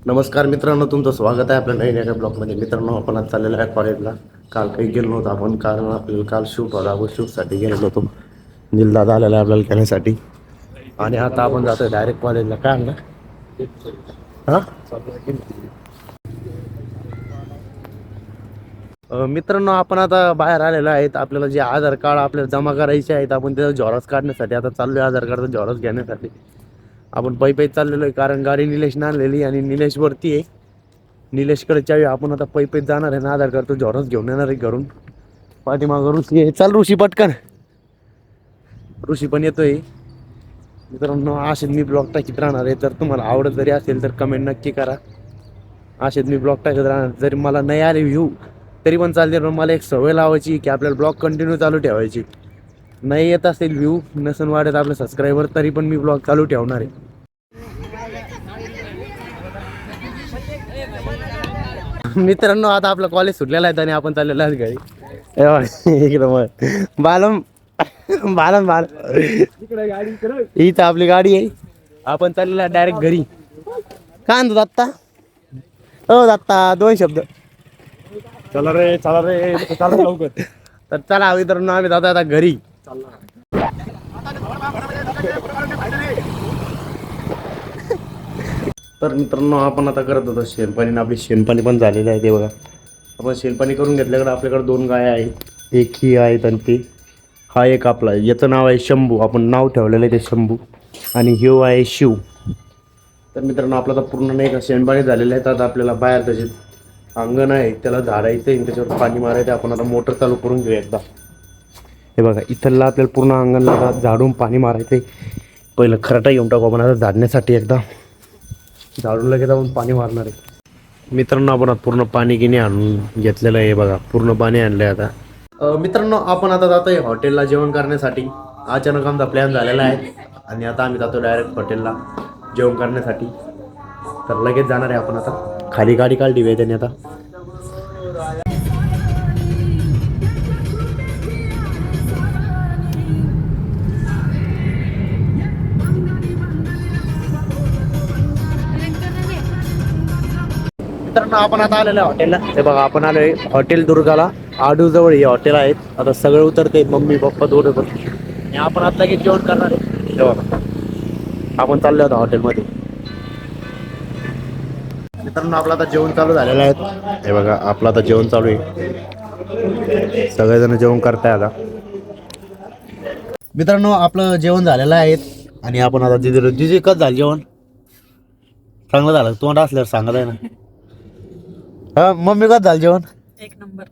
नमस्कार मित्रांनो, तुमचं स्वागत आहे आपल्या नवीन एका ब्लॉगमध्ये. मित्रांनो, आपण आज चाललेलो आहे कॉलेजला. काल काही गेलो नव्हतो आपण, कारण आपल्याला काल शूट होता. आपण शूटसाठी गेलो होतो. निलदादा आलेला आहे आपल्याला घेण्यासाठी. आणि आता आपण जातोय डायरेक्ट कॉलेजला. काय आणलं हां? मित्रांनो, आपण आता बाहेर आलेलो आहेत. आपल्याला जे आधार कार्ड आपल्याला जमा करायचे आहेत, आपण त्याचं झेरॉक्स काढण्यासाठी आता चाललो आहे. आधार कार्डचं झेरॉक्स घेण्यासाठी आपण पै चाललेलो आहे, कारण गाडी निलेशने आणलेली आणि निलेश वरती आहे. निलेशकडे चावी. आपण आता पै जाणार आहे ना, आधार कार्डचं झेरॉक्स घेऊन येणार आहे घरून. पाठीमागं ऋषी आहे. चल ऋषी पटकन. ऋषी पण येतोय. मित्रांनो, असेच मी ब्लॉग टाकीत राहणार आहे. तर तुम्हाला आवडत जरी असेल तर कमेंट नक्की करा. असेच मी ब्लॉग टाकत राहणार. जरी मला नाही आले व्ह्यू तरी पण चालते, पण मला एक सवय लावायची की आपल्याला ब्लॉग कंटिन्यू चालू ठेवायची. नाही येत असेल व्ह्यू, नसन वाढत आपले सबस्क्रायबर, तरी पण मी ब्लॉग चालू ठेवणार आहे. मित्रांनो, आता आपलं कॉलेज सुटलेलं आहे आणि आपण चाललेलं आहे घरी. एकदम बालम बालम बाल इथं आपली गाडी आहे. आपण चाललेलं आहे डायरेक्ट घरी. काय आणतो दत्ता? हो दत्ता, 2 शब्द. चला रे चला लवकर. तर चला मित्रांनो, आम्ही जातो आता घरी. तर मित्रांनो, आपण आता करत होतो शेणपाणी. आपली शेणपाणी पण झालेली आहे. ते बघा, आपण शेणपाणी करून घेतल्याकडे आपल्याकडे 2 गाया आहेत. एक ही आहेत आणि ती हा एक आपला. याचं नाव आहे शंभू. आपण नाव ठेवलेलं आहे ते शंभू. आणि ह्यो आहे शिव. तर मित्रांनो, आपलं तर पूर्ण नाही का शेणपाणी झालेलं आहे. तर आता आपल्याला बाहेर त्याचे अंगण आहे, त्याला झाडायचं आहे, त्याच्यावर पाणी मारायचं. आपण आता मोटर चालू करून घेऊ एकदा. हे बघा, इथला आपल्याला पूर्ण अंगणला झाडून पाणी मारायचं आहे. पहिलं खराटा घेऊन टाकू आपण आता झाडण्यासाठी. एकदा झाडून लगेच आपण पाणी मारणार आहे. मित्रांनो, आपण पूर्ण पाणी गिनी आणून घेतलेलं आहे. बघा, पूर्ण पाणी आणलं आहे आता. मित्रांनो, आपण आता जातो आहे हॉटेलला जेवण करण्यासाठी. अचानक आमचा प्लॅन झालेला आहे आणि आता आम्ही जातो डायरेक्ट हॉटेलला जेवण करण्यासाठी. तर लगेच जाणार आहे आपण आता. खाली गाडी काढली आहे त्याने आता. मित्रांनो, आपण आता आलेलो आहे हॉटेलला. हे बघा, आपण आलोय हॉटेल दुर्गाला. आडूजवळ हे हॉटेल आहेत. आता सगळे उतरते, मम्मी पप्पा दोघं पण. आणि आपण आता लगेच जेवण करणार आहे. हे बघा, आपण चाललो होतो हॉटेलमध्ये. मित्रांनो, आपलं आता जेवण चालू झालेलं आहे. हे बघा, आपलं आता जेवण चालू आहे. सगळेजण जेवण करताय आता. मित्रांनो, आपलं जेवण झालेलं आहे आणि आपण आता दिदी कसं झालं जेवण? चांगलं झालं. तोंड असल्यावर सांगत आहे ना. हा मम्मी, कसं झालं जेवण? 1 नंबर.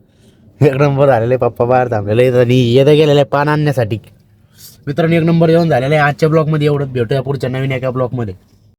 1 नंबर झालेलं आहे. पप्पा बाहेर थांबलेले आहेत आणि येतं गेलेलं आहे पान आणण्यासाठी. मित्रांनो, 1 नंबर जेवण झालेलं आहे. आजच्या ब्लॉगमध्ये एवढंच. भेटूया पुढच्या नवीन एका ब्लॉगमध्ये.